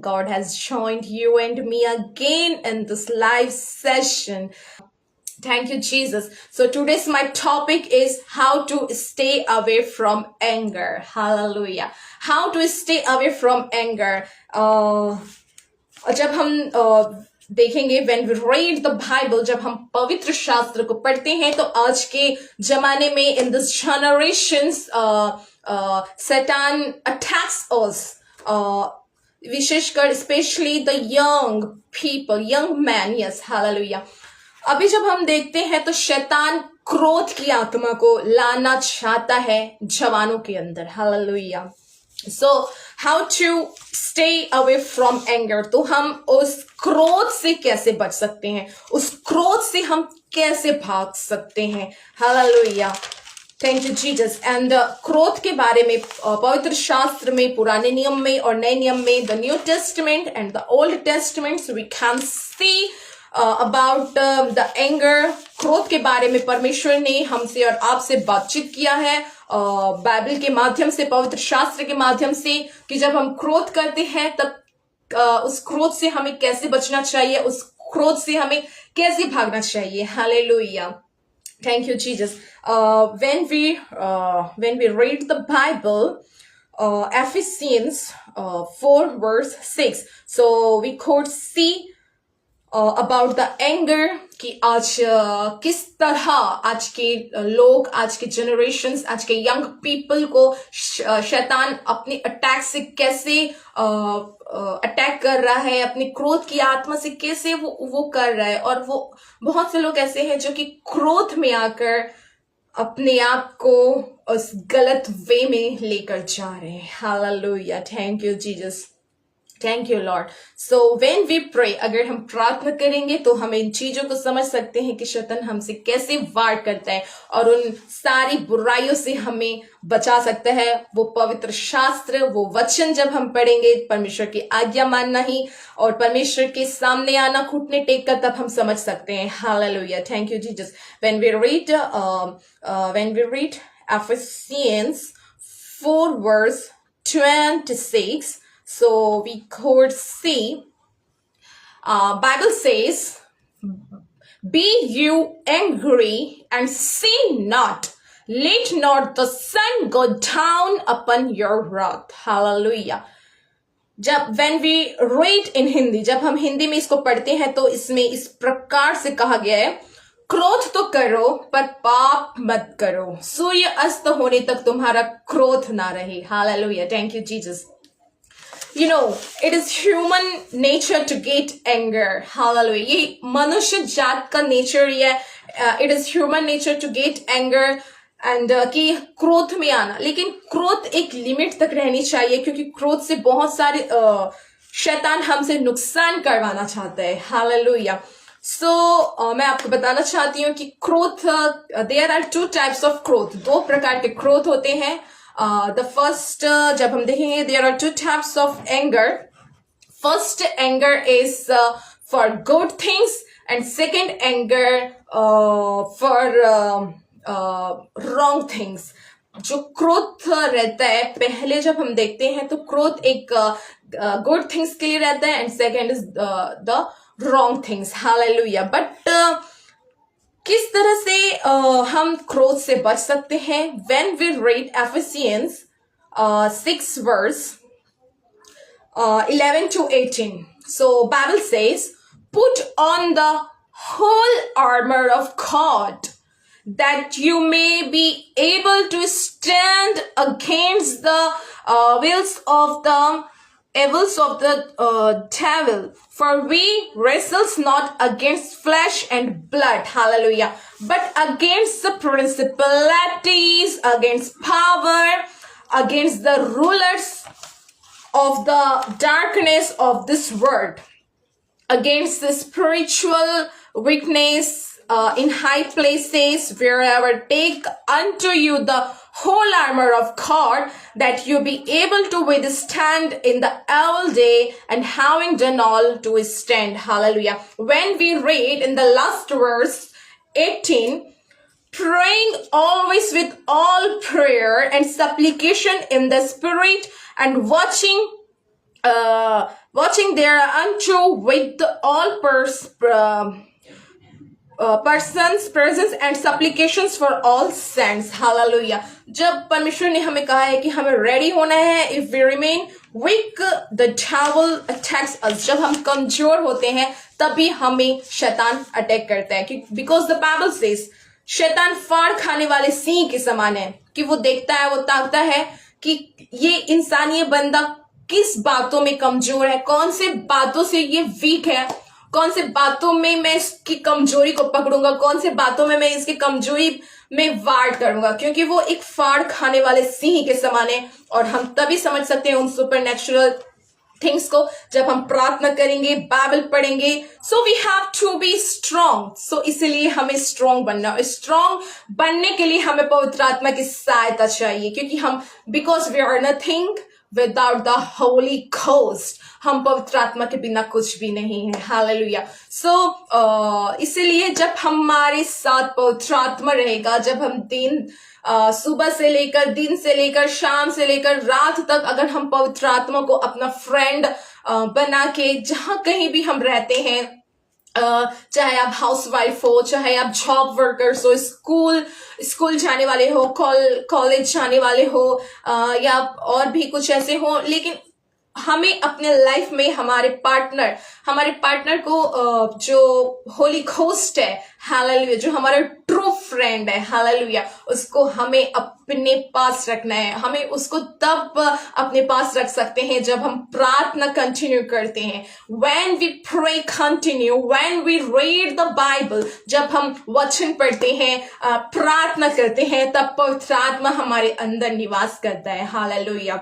God has joined you and me again in this live session. Thank you, Jesus. So today's my topic is how to stay away from anger. Hallelujah. How to stay away from anger. जब हम देखेंगे when we read the Bible, जब हम पवित्र शास्त्र को पढ़ते हैं तो आज के जमाने में in this generations Satan attacks us, विशेषकर especially the young people, young men. Yes, hallelujah. अभी जब हम देखते हैं तो शैतान क्रोध की आत्मा को लाना चाहता है जवानों के अंदर. Hallelujah. So how to stay away from anger? तो हम उस क्रोध से कैसे बच सकते हैं, उस क्रोध से हम कैसे भाग सकते हैं. Hallelujah. Thank you Jesus. And क्रोध के बारे में पवित्र शास्त्र में, पुराने नियम में और नए नियम में, the New Testament and the Old Testament, we can see about the anger. क्रोध के बारे में परमेश्वर ने हमसे और आपसे बातचीत किया है बाइबल के माध्यम से, पवित्र शास्त्र के माध्यम से, कि जब हम क्रोध करते हैं तब उस क्रोध से हमें कैसे बचना चाहिए, उस क्रोध से हमें कैसे भागना चाहिए. Hallelujah. Thank you, Jesus. When we read the Bible, Ephesians 4 verse 6, so we could see about the anger कि आज किस तरह आज के लोग, आज के generations, आज के young people को शैतान अपने अटैक से कैसे अटैक कर रहा है, अपनी क्रोध की आत्मा से कैसे वो कर रहा है. और वो बहुत से लोग ऐसे हैं जो कि क्रोध में आकर अपने आप को उस गलत वे में लेकर जा रहे हैं. Hallelujah. Thank you Jesus. Thank you Lord. So when we pray, अगर हम प्रार्थना करेंगे तो हम इन चीजों को समझ सकते हैं कि शैतान हमसे कैसे वार करता है और उन सारी बुराइयों से हमें बचा सकता है. वो पवित्र शास्त्र, वो वचन जब हम पढ़ेंगे, परमेश्वर की आज्ञा मानना ही और परमेश्वर के सामने आना घुटने टेक कर, तब हम समझ सकते हैं. Hallelujah. Thank you Jesus. When we read Ephesians 4 verse 26, so we could see, Bible says, be you angry and sin not. Let not the sun go down upon your wrath. Hallelujah. जब when we read in Hindi, जब हम हिंदी में इसको पढ़ते हैं तो इसमें इस प्रकार से कहा गया है, क्रोध तो करो पर पाप मत करो, सूर्य अस्त होने तक तुम्हारा क्रोध ना रहे. Hallelujah. Thank you Jesus. You know, it is human nature to get anger. Hallelujah. ये मनुष्य जात का नेचर ही है. It is human nature to get anger and कि क्रोध में आना. लेकिन क्रोध एक लिमिट तक रहनी चाहिए, क्योंकि क्रोध से बहुत सारे शैतान हमसे नुकसान करवाना चाहता है. हालेलुया. So मैं आपको बताना चाहती हूँ कि क्रोध, there are two types of क्रोध. दो प्रकार के क्रोध होते हैं. The first, जब हम देखेंगे, there are two types of anger. First anger is for good things and second anger for wrong things. जो क्रोध रहता है, पहले जब हम देखते हैं तो क्रोध एक good things के लिए रहता है and second is the wrong things. Hallelujah. But किस तरह से हम क्रोध से बच सकते हैं? When we read Ephesians 6 verse 11 to 18. So Bible says, put on the whole armor of God, that you may be able to stand against the wills of the evils of the devil. For we wrestles not against flesh and blood, hallelujah, but against the principalities, against power, against the rulers of the darkness of this world, against the spiritual weakness in high places. Wherever, take unto you the whole armor of God, that you be able to withstand in the evil day, and having done all to stand. Hallelujah. When we read in the last verse 18, praying always with all prayer and supplication in the spirit, and watching watching thereunto with all persons presence and supplications for all saints. Hallelujah. जब परमेश्वर ने हमें कहा है कि हमें ready होना है, if we remain weak the devil attacks us. जब हम कमजोर होते हैं तभी हमें शैतान अटैक करता है, because the Bible says शैतान फाड़ खाने वाले सिंह के समान है, कि वो देखता है, वो ताकता है कि ये इंसान, ये बंदा किस बातों में कमजोर है, कौन से बातों से ये वीक है, कौन से बातों में मैं इसकी कमजोरी को पकड़ूंगा, कौन से बातों में मैं इसकी कमजोरी में वार करूंगा, क्योंकि वो एक फाड़ खाने वाले सिंह के समान है। और हम तभी समझ सकते हैं उन सुपरनैचुरल थिंग्स को जब हम प्रार्थना करेंगे, बाइबल पढ़ेंगे। So we have to be strong. So इसीलिए हमें स्ट्रांग बनना, स्ट्रांग बनने के लिए हमें पवित्र आत्मा की सहायता चाहिए, क्योंकि हम because we are nothing without the Holy Ghost, हम पवित्र आत्मा के बिना कुछ भी नहीं है। हालेलुया। सो इसीलिए जब हमारे साथ पवित्र आत्मा रहेगा, जब हम सुबह से लेकर, दिन से लेकर, शाम से लेकर रात तक अगर हम पवित्र आत्मा को अपना फ्रेंड बना के जहां कहीं भी हम रहते हैं, चाहे आप हाउसवाइफ हो, चाहे आप जॉब वर्कर्स हो, स्कूल जाने वाले हो, कॉलेज जाने वाले हो, या और भी कुछ ऐसे हो, लेकिन हमें अपने लाइफ में हमारे पार्टनर को जो होली घोस्ट है, हालेलुया, जो हमारा ट्रू फ्रेंड है, हालेलुया, उसको हमें अपने पास रखना है। हमें उसको तब अपने पास रख सकते हैं जब हम प्रार्थना कंटिन्यू करते हैं, when we pray continue, when we read the Bible, जब हम वचन पढ़ते हैं, प्रार्थना करते हैं, तब पवित्र आत्मा हमारे अंदर निवास करता है। हालेलुया।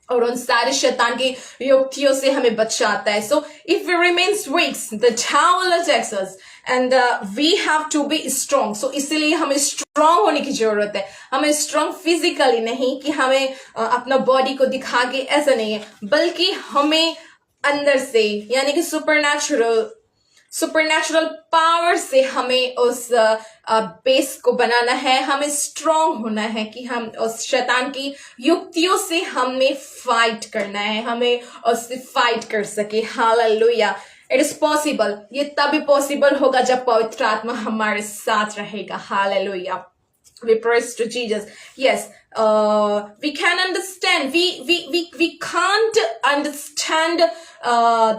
और उन सारे शैतान की युक्तियों से हमें बचाता है। So if we remain weak, the devil attacks us and we have to be strong. So इसीलिए हमें स्ट्रांग होने की जरूरत है। हमें स्ट्रांग फिजिकली नहीं कि हमें अपना बॉडी को दिखा के, ऐसा नहीं है, बल्कि हमें अंदर से, यानी कि सुपरनैचुरल पावर से हमें उस बेस को बनाना है। हमें स्ट्रांग होना है कि हम उस शैतान की युक्तियों से हमें फाइट करना है, हमें उससे फाइट कर सके। हालेलुया। It is possible. ये तभी पॉसिबल होगा जब पवित्र आत्मा हमारे साथ रहेगा। Hallelujah. We praise to Jesus. Yes, we can understand. We can't understand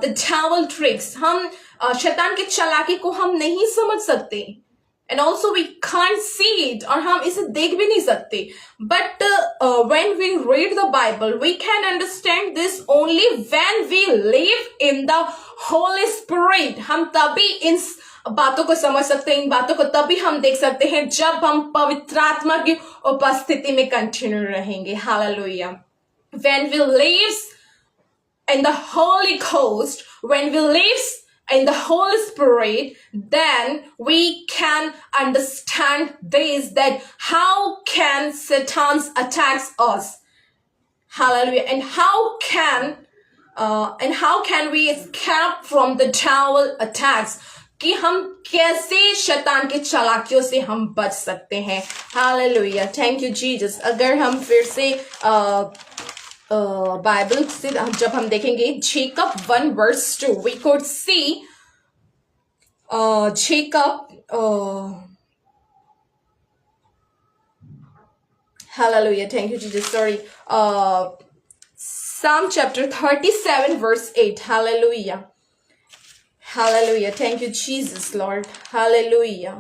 the devil tricks. हम शैतान की चालाकी को हम नहीं समझ सकते, and also we can't see it, और हम इसे देख भी नहीं सकते. But when we read the Bible, we can understand this only when we live in the Holy Spirit. हम तभी इन बातों को समझ सकते हैं, इन बातों को तभी हम देख सकते हैं जब हम पवित्र आत्मा की उपस्थिति में कंटिन्यू रहेंगे। Hallelujah. When we live in the Holy Ghost, when we live in the Holy Spirit, then we can understand this, that how can Satan attacks us. Hallelujah. And how can we escape from the devil attacks, कि हम कैसे शैतान के चालाकियों से हम बच सकते हैं। हालेलुया। Thank you Jesus. अगर हम फिर से बाइबल से जब हम देखेंगे Jacob 1:2, we could see Jacob, hallelujah, thank you Jesus, sorry, Psalm chapter 37:8, hallelujah, hallelujah, thank you Jesus, Lord, hallelujah,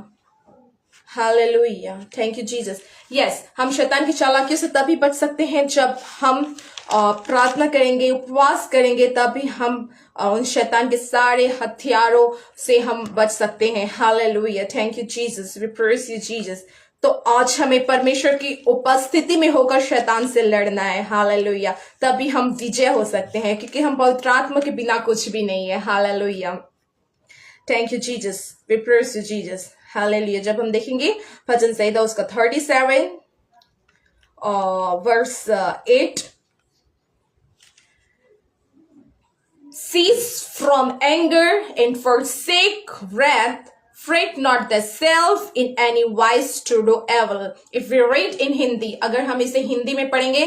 hallelujah, thank you Jesus. Yes, हम शैतान की चालाकियों से तभी बच सकते हैं जब हम प्रार्थना करेंगे, उपवास करेंगे, तभी हम उन शैतान के सारे हथियारों से हम बच सकते हैं। Hallelujah, thank you Jesus, we praise you Jesus. तो आज हमें परमेश्वर की उपस्थिति में होकर शैतान से लड़ना है। हालेलुया, तभी हम विजय हो सकते हैं, क्योंकि हम पवित्र आत्मा के बिना कुछ भी नहीं है। Hallelujah, thank you Jesus, we praise you Jesus. Hallelujah. जब हम देखेंगे भजन संहिता उसका 37 verse 8, cease from anger and forsake wrath, fret not thyself in any wise to do evil. If we read in Hindi, अगर हम इसे हिंदी में पढ़ेंगे,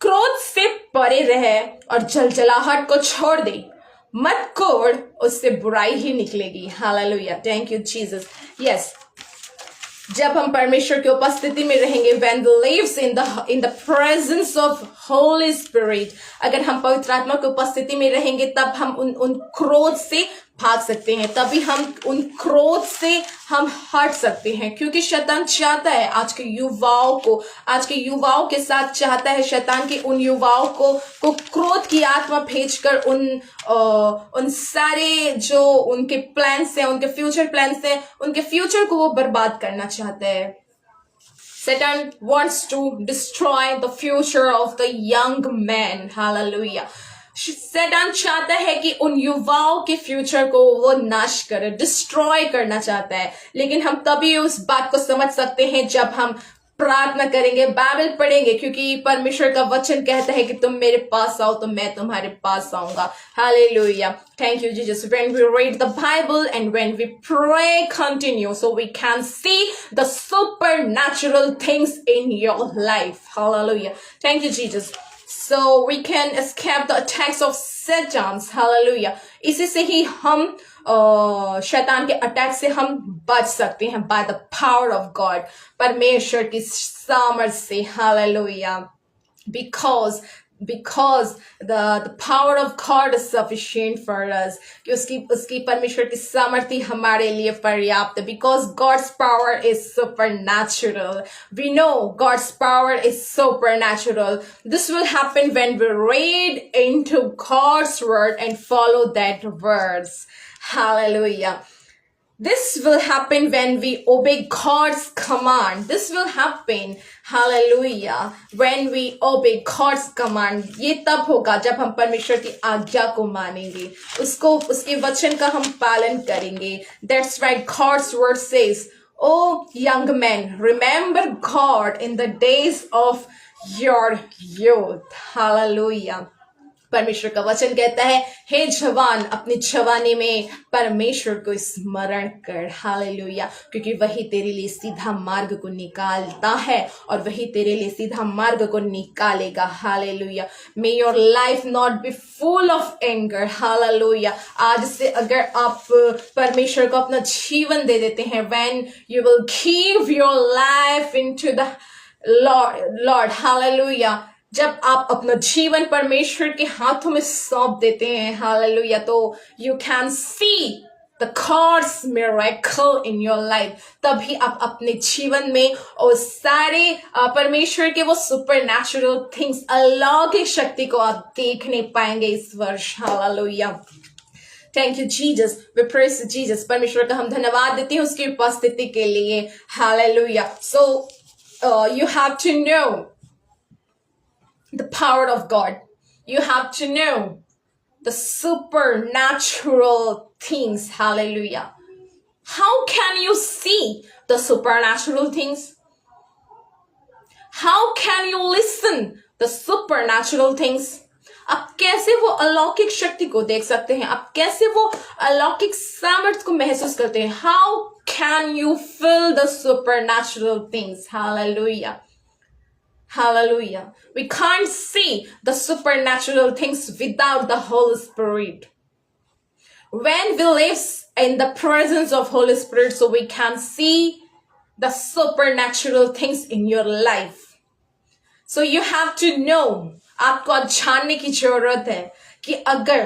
क्रोध से परे रहे और जलजलाहट को छोड़ दे, मत कोड़, उससे बुराई ही निकलेगी। Hallelujah, thank you Jesus. Yes, जब हम परमेश्वर की उपस्थिति में रहेंगे, when we lives in the presence of Holy Spirit, अगर हम पवित्र आत्मा की उपस्थिति में रहेंगे तब हम उन क्रोध से भाग सकते हैं, तभी हम उन क्रोध से हम हट सकते हैं। क्योंकि शैतान चाहता है आज के युवाओं के साथ चाहता है शैतान के उन युवाओं को क्रोध की आत्मा भेजकर उन सारे जो उनके प्लान्स हैं, उनके फ्यूचर प्लान्स हैं, उनके फ्यूचर को वो बर्बाद करना चाहता है। Satan wants to destroy the future of the young man. Hallelujah. शैतान चाहता है कि उन युवाओं के फ्यूचर को वो नाश करे, डिस्ट्रॉय करना चाहता है। लेकिन हम तभी उस बात को समझ सकते हैं जब हम प्रार्थना करेंगे, बाइबल पढ़ेंगे, क्योंकि परमेश्वर का वचन कहता है कि तुम मेरे पास आओ तो मैं तुम्हारे पास आऊंगा। Hallelujah, thank you Jesus. When we read the Bible and when we pray continue, so we can see the supernatural things in your life. Hallelujah, thank you Jesus. So we can escape the attacks of Satan. Hallelujah. इसी से ही हम शैतान के attack से हम बच सकते हैं by the power of God, परमेश्वर की सामर्थ से। Hallelujah. Because the power of God is sufficient for us, कि उसकी परमेश्वर की सामर्थ्य हमारे लिए पर्याप्त है। Because God's power is supernatural. We know God's power is supernatural. This will happen when we read into God's word and follow that words. Hallelujah. This will happen when we obey God's command. This will happen, hallelujah, when we obey God's command. ये तब होगा जब हम परमेश्वर की आज्ञा को मानेंगे, उसके वचन का हम पालन करेंगे। That's why God's word says, "Oh young men, remember God in the days of your youth." Hallelujah. परमेश्वर का वचन कहता है, हे जवान, अपनी जवानी में परमेश्वर को स्मरण कर। हालेलुया, क्योंकि वही तेरे लिए सीधा मार्ग को निकालता है और वही तेरे लिए सीधा मार्ग को निकालेगा। Hallelujah. May your life not be full of anger. Hallelujah. आज से अगर आप परमेश्वर को अपना जीवन दे देते हैं, when you will give your life into the Lord, hallelujah, जब आप अपना जीवन परमेश्वर के हाथों में सौंप देते हैं, हालेलुया, तो you can see the gods miracle in your life. तभी आप अपने जीवन में और सारे परमेश्वर के वो सुपरनैचुरल थिंग्स, अलौकिक शक्ति को आप देखने पाएंगे इस वर्ष। Hallelujah, thank you Jesus, we praise Jesus. परमेश्वर का हम धन्यवाद देते हैं उसकी उपस्थिति के लिए। Hallelujah. So you have to know the power of God. You have to know the supernatural things. Hallelujah. How can you see the supernatural things? How can you listen the supernatural things? आप कैसे वो अलौकिक शक्ति को देख सकते हैं? आप कैसे वो अलौकिक सामर्थ्य को महसूस करते हैं? How can you feel the supernatural things? Hallelujah. Hallelujah. We can't see the supernatural things without the Holy Spirit. When we live in the presence of Holy Spirit, so we can see the supernatural things in your life. So you have to know, आपको जानने की जरूरत है कि अगर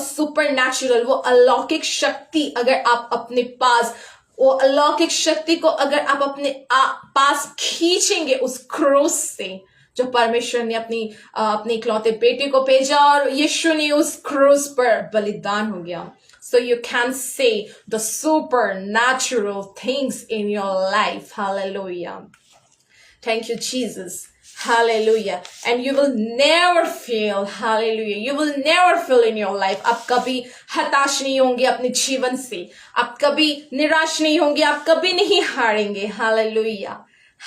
supernatural वो अलौकिक शक्ति अगर आप अपने पास, वो अलौकिक शक्ति को अगर आप अपने पास खींचेंगे उस क्रूस से, जो परमेश्वर ने अपने इकलौते बेटे को भेजा और यीशु ने उस क्रूस पर बलिदान हो गया. So you can see the supernatural things in your life. Hallelujah. Thank you, Jesus. Hallelujah. And you will never fail. Hallelujah. You will never fail in your life. आप कभी हताश नहीं होंगे अपने जीवन से. आप कभी निराश नहीं होंगे. आप कभी नहीं हारेंगे. Hallelujah.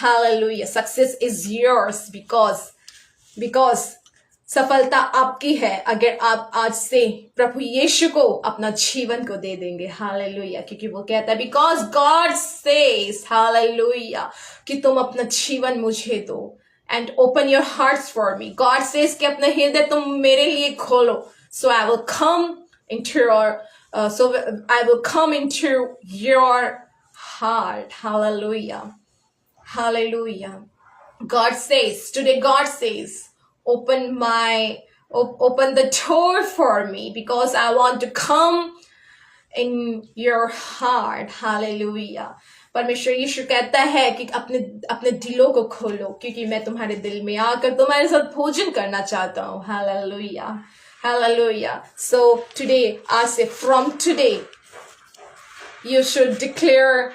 Hallelujah. Success is yours because सफलता आपकी है अगर आप आज से प्रभु यीशु को अपना जीवन को दे देंगे. हालेलुया. क्योंकि वो कहता है because God says हालेलुया कि तुम अपना जीवन मुझे दो and open your hearts for me. God says कि अपना हृदय तुम मेरे लिए खोलो. So I will come into your, so I will come into your heart. Hallelujah. Hallelujah. God says, open the door for me because I want to come in your heart. Hallelujah. परमेश्वर यीशु कहता है कि अपने अपने दिलों को खोलो क्योंकि मैं तुम्हारे दिल में आकर तुम्हारे साथ भोजन करना चाहता हूँ. Hallelujah. Hallelujah. So today, I say from today, you should declare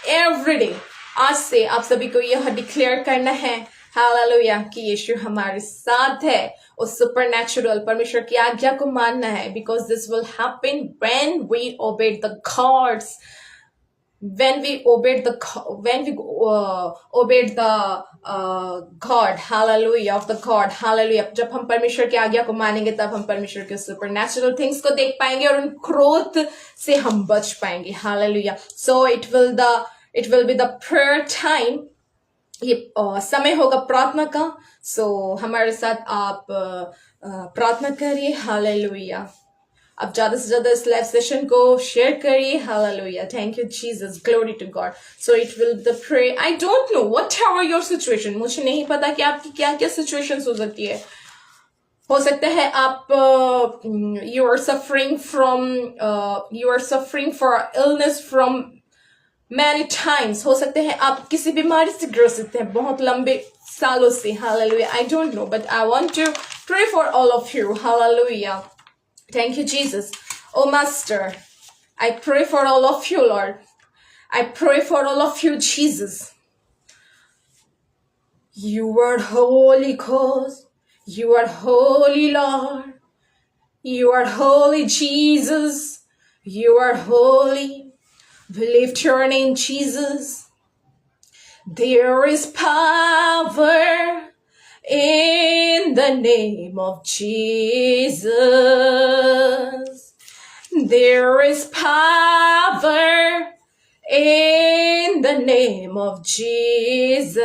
every day. आज से आप सभी को यह डिक्लेयर करना है हालेलुया कि यीशु हमारे साथ है. उस सुपरनैचुरल परमेश्वर की आज्ञा को मानना है because this will happen when we obeyed the gods, when we obeyed the God, hallelujah, of the God, hallelujah. जब हम परमेश्वर की आज्ञा को मानेंगे तब हम परमेश्वर के सुपरनैचुरल थिंग्स को देख पाएंगे और उन क्रोध से हम बच पाएंगे. hallelujah. So it will be the prayer time. ये समय होगा प्रार्थना का. So हमारे साथ आप प्रार्थना करिए. हालेलुया. आप ज्यादा से ज्यादा इस लाइव सेशन को शेयर करिए. Hallelujah. Thank you Jesus. Glory to God. So it will the pray. I don't know whatever your situation. मुझे नहीं पता कि आपकी क्या क्या सिचुएशन हो सकती है. हो सकता है आप you are suffering for illness from many times. हो सकते हैं आप किसी बीमारी से ग्रसित हैं बहुत लंबे सालों से. Hallelujah. I don't know, but I want to pray for all of you. Hallelujah. Thank you, Jesus. Oh, Master, I pray for all of you, Lord. I pray for all of you, Jesus. You are holy, cause you are holy, Lord. You are holy, Jesus. You are holy. We lift your name, Jesus. There is power in the name of Jesus. There is power in the name of Jesus.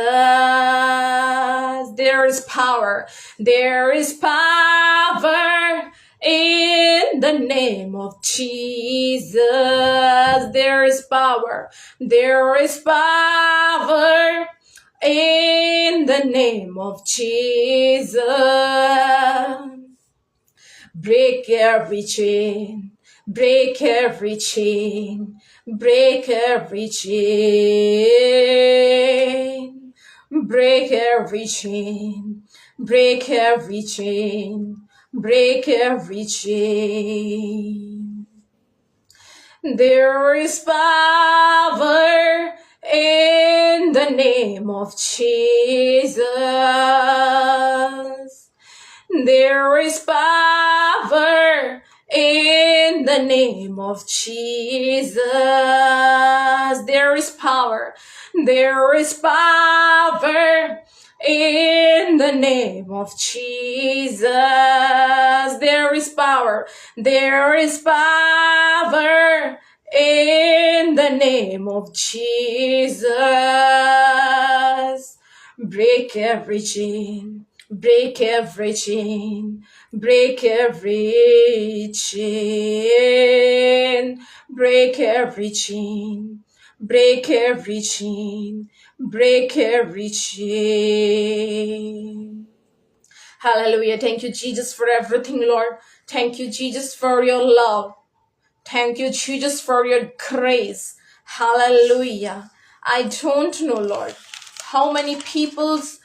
There is power. There is power in the name of Jesus. There is power. There is power in the name of Jesus. Break every chain. Break every chain. Break every chain. Break every chain. Break every chain. Break every chain. There is power in the name of Jesus. There is power in the name of Jesus. There is power. There is power in the name of Jesus. There is power. There is power in the name of Jesus. Break every chain. Break every chain. Break every chain. Break every chain. Break every chain. Break every chain. Hallelujah. Thank you, Jesus, for everything, Lord. Thank you, Jesus, for your love. Thank you, Jesus, for your grace. Hallelujah. I don't know, Lord, how many people's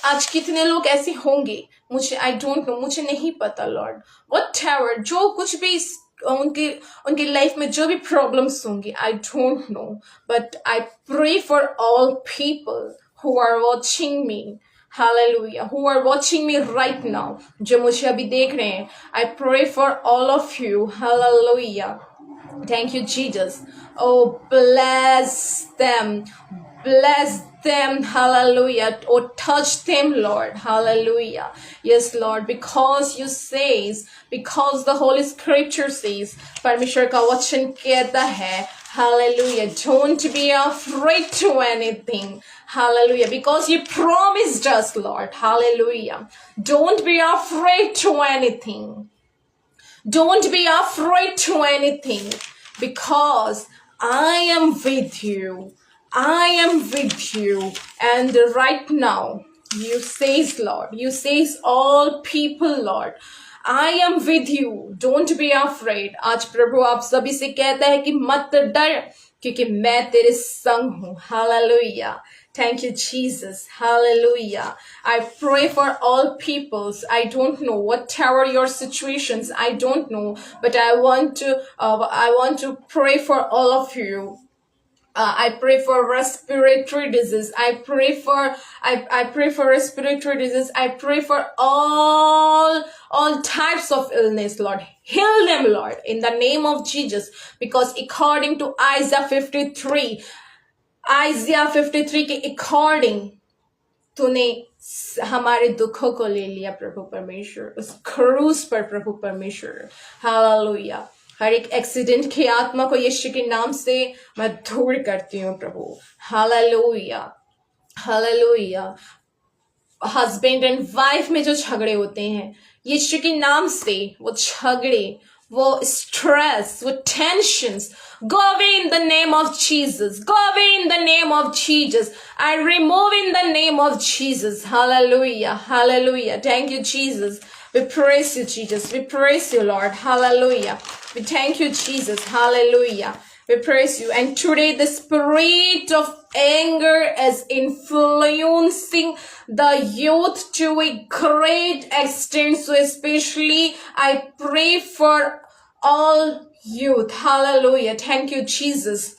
आज कितने लोग ऐसे होंगे मुझे आई don't no मुझे नहीं पता Lord whatever जो कुछ भी उनके लाइफ में जो भी प्रॉब्लम्स होंगी I don't know but I pray for all people who are watching me Hallelujah, who are watching me right now, जो मुझे अभी देख रहे हैं. I pray for all of you. Hallelujah. Thank you, Jesus. Oh, bless them. Bless them. Hallelujah. Oh, touch them, Lord. Hallelujah. Yes, Lord, because you says, because the Holy Scripture says, परमेश्वर का वचन कहता है, hallelujah, don't be afraid to anything. Hallelujah. Because you promised us, Lord. Hallelujah. Don't be afraid to anything. Don't be afraid to anything, because I am with you. I am with you. And right now, you says, Lord, you says all people, Lord, I am with you. Don't be afraid. आज प्रभु आप सभी से कहता है कि मत डर, क्योंकि मैं तेरे संग हूँ. Hallelujah. Thank you, Jesus. Hallelujah. I pray for all peoples. I don't know whatever your situations. I don't know, but I want to pray for all of you. I pray for respiratory disease. I pray for respiratory disease. I pray for all types of illness, Lord. Heal them, Lord, in the name of Jesus. Because according to Isaiah 53 के according तूने हमारे दुखों को ले लिया प्रभु परमेश्वर, उस क्रूस पर प्रभु परमेश्वर. हालेलुया. हर एक एक्सीडेंट की आत्मा को यीशु के नाम से मैं दूर करती हूँ प्रभु. Hallelujah. Hallelujah. Husband and wife में जो झगड़े होते हैं, यीशु के नाम से वो झगड़े, वो स्ट्रेस, वो tensions, go away in the name of Jesus. Go away in the name of Jesus. I remove in the name of Jesus. Hallelujah. Hallelujah. Thank you, Jesus. We praise you, Jesus. We praise you, Lord. Hallelujah. We thank you, Jesus. Hallelujah. We praise you. And today the spirit of anger is influencing the youth to a great extent. So especially I pray for all youth. Hallelujah. Thank you, Jesus.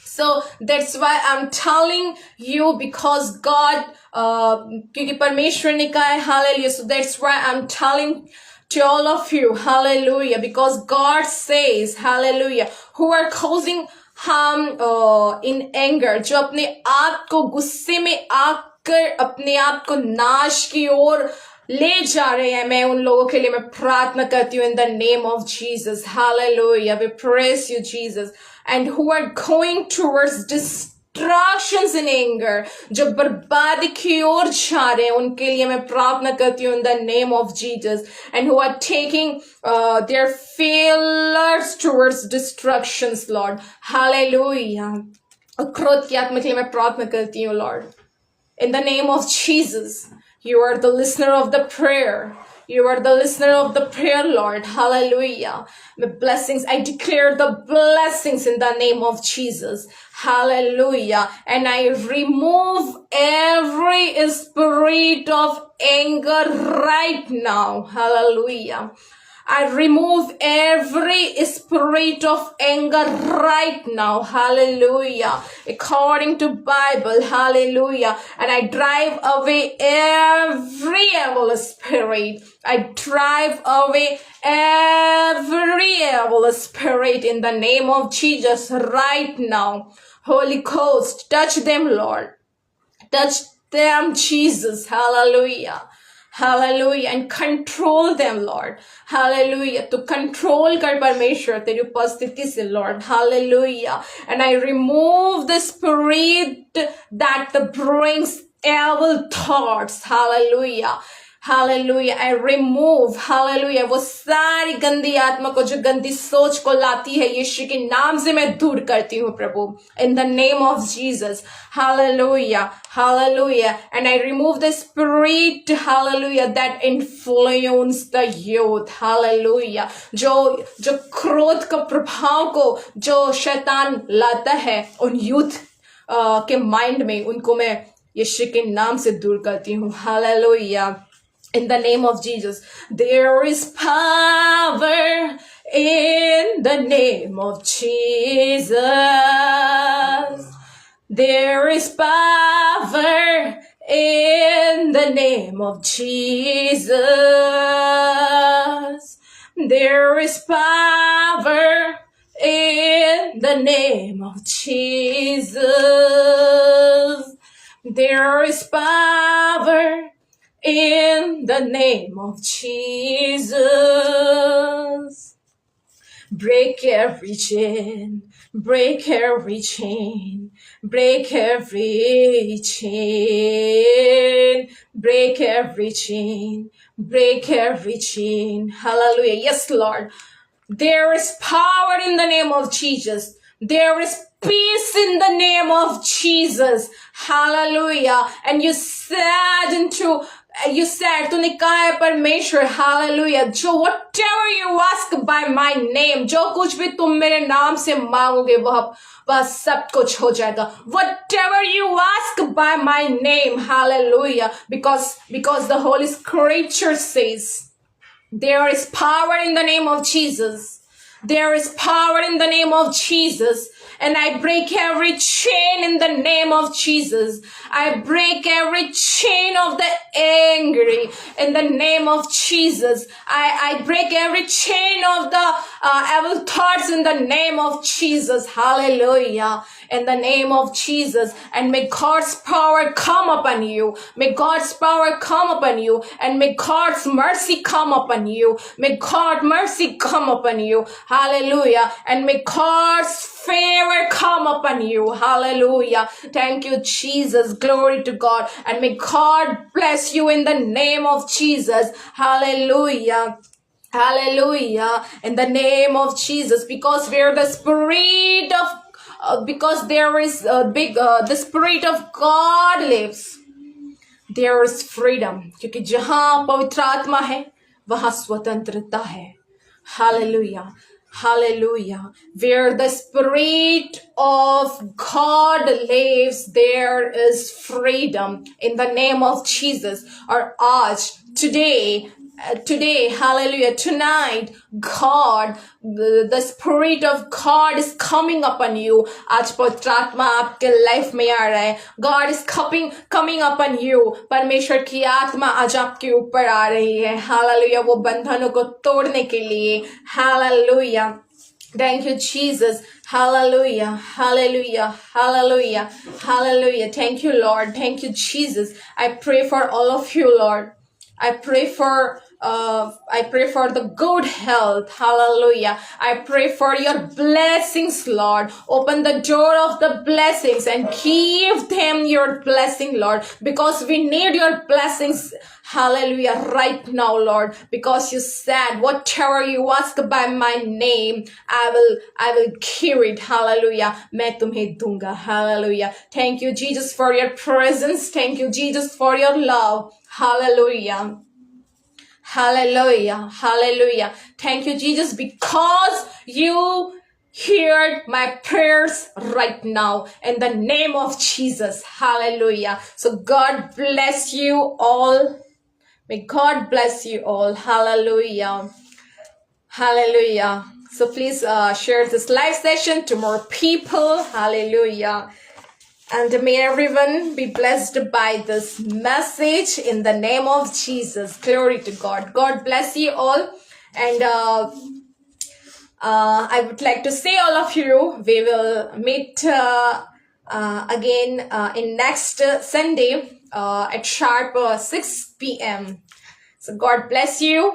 So that's why I'm telling you, because God, क्योंकि परमेश्वर ने कहा है, hallelujah. So that's why I'm telling to all of you, hallelujah, because God says, hallelujah, who are causing harm in anger, जो अपने आप को गुस्से में आकर अपने आप को नाश की ओर ले जा रहे हैं, मैं उन लोगों के लिए मैं प्रार्थना करती हूँ in the name of Jesus. Hallelujah. We praise you, Jesus. And who are going towards distractions in anger, जो बर्बादी की ओर जा रहे हैं, उनके लिए मैं प्रार्थना करती हूँ in the name of Jesus. And who are taking their failures towards destructions, Lord. Hallelujah. क्रोध की आत्मा के लिए मैं प्रार्थना करती हूँ, Lord. In the name of Jesus. You are the listener of the prayer. You are the listener of the prayer, Lord. Hallelujah. The blessings, I declare the blessings in the name of Jesus. Hallelujah. And I remove every spirit of anger right now. Hallelujah. I remove every spirit of anger right now. Hallelujah. According to Bible. Hallelujah. And I drive away every evil spirit. I drive away every evil spirit in the name of Jesus right now. Holy Ghost, touch them, Lord. Touch them, Jesus. Hallelujah. Hallelujah. And control them, Lord. Hallelujah. To control कर परमेश्वर तेरी उपस्थिति से, Lord. Hallelujah. And I remove the spirit that brings evil thoughts. Hallelujah. Hallelujah. I remove, hallelujah, वो सारी गंदी आत्मा को, जो गंदी सोच को लाती है, यीशु के नाम से मैं दूर करती हूँ प्रभु. In the name of Jesus. Hallelujah. Hallelujah. And I remove the spirit, hallelujah, that influence the youth. Hallelujah. जो क्रोध का प्रभाव को जो शैतान लाता है उन youth के mind में, उनको मैं यीशु के नाम से दूर करती हूँ. Hallelujah. In the name of Jesus. There is power in the name of Jesus. There is power in the name of Jesus. There is power in the name of Jesus. There is power in the name of Jesus. Break every chain, break every chain, break every chain, break every chain, break every chain. Hallelujah. Yes, Lord. There is power in the name of Jesus. There is peace in the name of Jesus. Hallelujah. And you said तूने कहा है परमेश्वर, hallelujah, जो whatever you ask by my name, जो कुछ भी तुम मेरे नाम से मांगोगे वह सब कुछ हो जाएगा. Whatever you ask by my name, hallelujah, because the Holy Scripture says there is power in the name of Jesus. There is power in the name of Jesus. And I break every chain in the name of Jesus. I break every chain of the angry in the name of Jesus. I break every chain of the evil thoughts in the name of Jesus. Hallelujah. In the name of Jesus. And may God's power come upon you. May God's power come upon you. And may God's mercy come upon you. May God's mercy come upon you. Hallelujah. And may God's favor come upon you. Hallelujah. Thank you, Jesus. Glory to God. And may God bless you in the name of Jesus. Hallelujah. Hallelujah. In the name of Jesus. Because where the spirit of because there is a big the spirit of God lives, there is freedom. क्योंकि जहां पवित्र आत्मा है वहां स्वतंत्रता है. Hallelujah. Hallelujah. Where the Spirit of God lives, there is freedom in the name of Jesus. Or today, hallelujah, tonight, God, the Spirit of God is coming upon you. आज पवित्र आत्मा आपके लाइफ में आ रहा है. God is coming upon you. परमेश्वर की आत्मा आज आपके ऊपर आ रही है. Hallelujah. वो बंधनों को तोड़ने के लिए. Hallelujah. Thank you, Jesus. Hallelujah. Hallelujah. Hallelujah. Hallelujah. Thank you, Lord. Thank you, Jesus. I pray for all of you, Lord. I pray for the good health. Hallelujah. I pray for your blessings, Lord. Open the door of the blessings and give them your blessing, Lord, because we need your blessings. Hallelujah. Right now, Lord, because you said whatever you ask by my name, I will give it. Hallelujah. मैं तुम्हें दूंगा. Hallelujah. Thank you, Jesus, for your presence. Thank you, Jesus, for your love. Hallelujah. Hallelujah. Hallelujah. Thank you, Jesus, because you heard my prayers right now in the name of Jesus. Hallelujah. So God bless you all. May God bless you all. Hallelujah. Hallelujah. So please share this live session to more people. Hallelujah. And may everyone be blessed by this message in the name of Jesus. Glory to God. God bless you all. And I would like to say all of you, we will meet again in next Sunday at sharp 6 p.m. So God bless you.